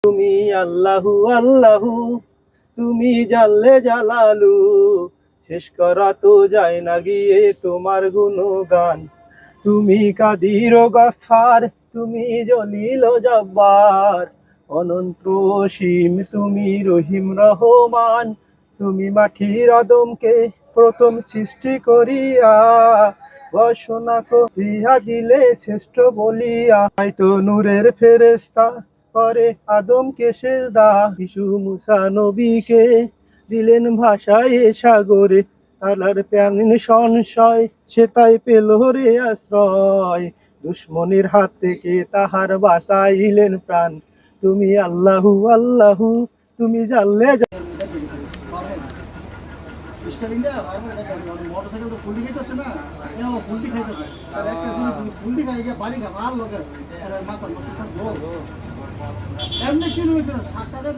তুমি আল্লাহু আল্লাহু, তুমি জানলে জালালু, শেষ করা তো যায় না গিয়ে তোমার গুণগান। তুমি কাদির ও গফফার, তুমি জলিল ও জব্বার, অনন্ত অসীম তুমি রহিম রহমান। তুমি মাটির আদমকে প্রথম সৃষ্টি করিয়া ঘোষণা করিয়া দিলে শ্রেষ্ঠ বলিয়া। তাই তো নূরের ফেরেশতা করে আদমকে সেজদা, শিশু মুসা নবীকে দিলেন ভাষায় সাগরে। তালার প্রাণ সংশয় সে তাই পেল রে আশ্রয়, দুশ্মনের হাত থেকে তাহার বাঁচাইলেন প্রাণ। তুমি আল্লাহু আল্লাহু, তুমি জানলে স্টারিংটা মোটরসাইকেল তো ফুলটি খাইতেছে না, ফুলটি খাইতেছে আর একটা ফুলটি খাই গিয়ে বাড়ি খা মাল লোকের মাথা এমনি কিনে হয়েছে না 60 টাকা